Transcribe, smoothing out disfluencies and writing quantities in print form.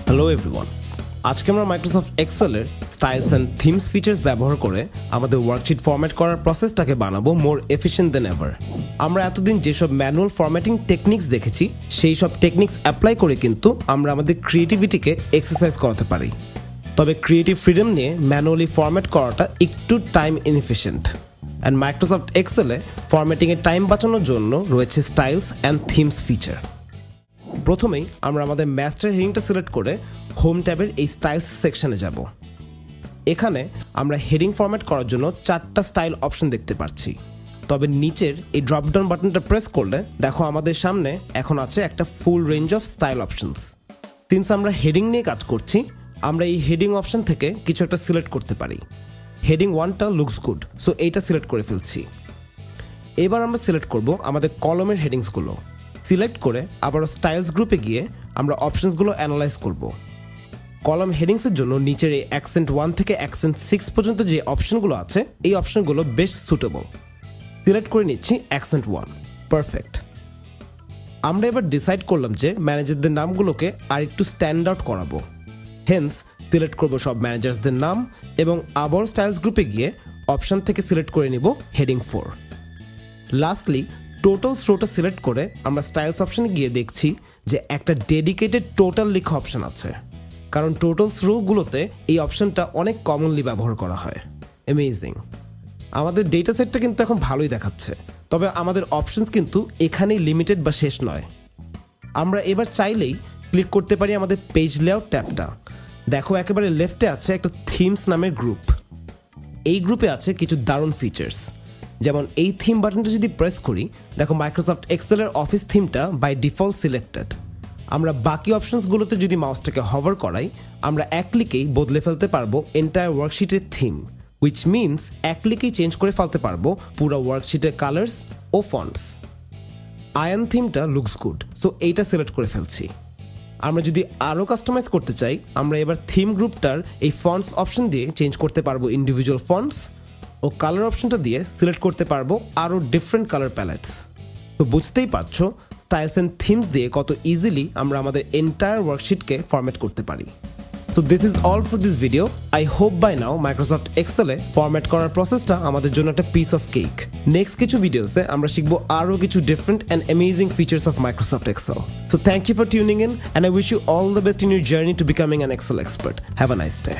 Hello everyone, আজকে আমরা Microsoft এক্সেলের স্টাইলস অ্যান্ড থিমস ফিচার্স ব্যবহার করে আমাদের ওয়ার্কশিট ফরম্যাট করার প্রসেসটাকে বানাবো মোর এফিশিয়েন্ট দেন এভার। আমরা এতদিন যেসব ম্যানুয়াল ফরম্যাটিং টেকনিক্স দেখেছি সেই সব টেকনিক্স অ্যাপ্লাই করে কিন্তু আমরা আমাদের ক্রিয়েটিভিটিকে এক্সারসাইজ করাতে পারি। তবে ক্রিয়েটিভ ফ্রিডম নিয়ে ম্যানুয়ালি ফরম্যাট করাটা একটু টাইম ইনএফিশিয়েন্ট, অ্যান্ড মাইক্রোসফট এক্সেলে ফরম্যাটিংয়ে টাইম বাঁচানোর জন্য রয়েছে স্টাইলস অ্যান্ড থিমস ফিচার। প্রথমেই আমরা আমাদের মাস্টার হেডিংটা সিলেক্ট করে হোম ট্যাবের এই স্টাইলস সেকশনে যাব। এখানে আমরা হেডিং ফরম্যাট করার জন্য 4টা স্টাইল অপশন দেখতে পাচ্ছি। তবে নিচের এই ড্রপডাউন বাটনটা প্রেস করলে দেখো আমাদের সামনে এখন আছে একটা full range of style options. Since আমরা হেডিং নিয়ে কাজ করছি, আমরা এই হেডিং অপশন থেকে কিছু একটা সিলেক্ট করতে পারি। হেডিং 1টা লুকস গুড, সো এইটা সিলেক্ট করে ফেলছি। এবার আমরা সিলেক্ট করব আমাদের কলমের হেডিংসগুলো। সিলেক্ট করে আবারও স্টাইলস গ্রুপে গিয়ে আমরা অপশনসগুলো অ্যানালাইজ করব। কলাম হেডিংসের জন্য নিচের এই অ্যাকসেন্ট 1 থেকে অ্যাকসেন্ট 6 পর্যন্ত যে অপশনগুলো আছে এই অপশনগুলো বেশ সুটেবল। সিলেক্ট করে নিচ্ছি অ্যাকসেন্ট 1, পারফেক্ট। আমরা এবার ডিসাইড করলাম যে ম্যানেজারদের নামগুলোকে আর একটু স্ট্যান্ড আউট করাবো। হেন্স সিলেক্ট করব সব ম্যানেজার্সদের নাম এবং আবার স্টাইলস গ্রুপে গিয়ে অপশন থেকে সিলেক্ট করে নিব heading 4। Lastly total rota select করে আমরা স্টাইলস অপশনে গিয়ে দেখছি যে একটা ডেডিকেটেড টোটাল লেখা অপশন আছে, কারণ টোটালস রোগুলোতে এই অপশনটা অনেক কমনলি ব্যবহার করা হয়। অ্যামেজিং! আমাদের ডেটা সেটটা কিন্তু এখন ভালোই দেখাচ্ছে, তবে আমাদের অপশনস কিন্তু এখানেই লিমিটেড বা শেষ নয়। আমরা এবার চাইলেই ক্লিক করতে পারি আমাদের পেজ লেআউট ট্যাবটা। দেখো একেবারে লেফটে আছে একটা থিমস নামের গ্রুপ। এই গ্রুপে আছে কিছু দারুণ ফিচার্স, যেমন এই থিম বাটনটা যদি প্রেস করি দেখো মাইক্রোসফট এক্সেলের অফিস থিমটা বাই ডিফল্ট সিলেক্টেড। আমরা বাকি অপশনসগুলোতে যদি মাউসটাকে হভার করাই আমরা এক ক্লিকেই বদলে ফেলতে পারবো এন্টায়ার ওয়ার্কশিটের থিম, উইচ মিনস এক ক্লিকেই চেঞ্জ করে ফেলতে পারবো পুরো ওয়ার্কশিটের কালার্স ও ফন্টস। আয়ন থিমটা লুকস গুড, সো এইটা সিলেক্ট করে ফেলছি। আমরা যদি আরও কাস্টমাইজ করতে চাই আমরা এবার থিম গ্রুপটার এই ফন্টস অপশন দিয়ে চেঞ্জ করতে পারবো ইন্ডিভিজুয়াল ফন্টস, ও কালার অপশনটা দিয়ে সিলেক্ট করতে পারবো আরও ডিফারেন্ট কালার প্যালেটস। তো বুঝতেই পারছো স্টাইলস অ্যান্ড থিমস দিয়ে কত ইজিলি আমরা আমাদের এন্টায়ার ওয়ার্কশিটকে ফরম্যাট করতে পারি। তো this is all for this video. I hope by now Microsoft এক্সেলে ফরম্যাট করার প্রসেসটা আমাদের জন্য একটা পিস অফ কেক। নেক্সট কিছু ভিডিওসে আমরা শিখবো আরও কিছু different and amazing features of Microsoft Excel. So thank you for tuning in and I wish you all the best in your journey to becoming an Excel expert. Have a nice day.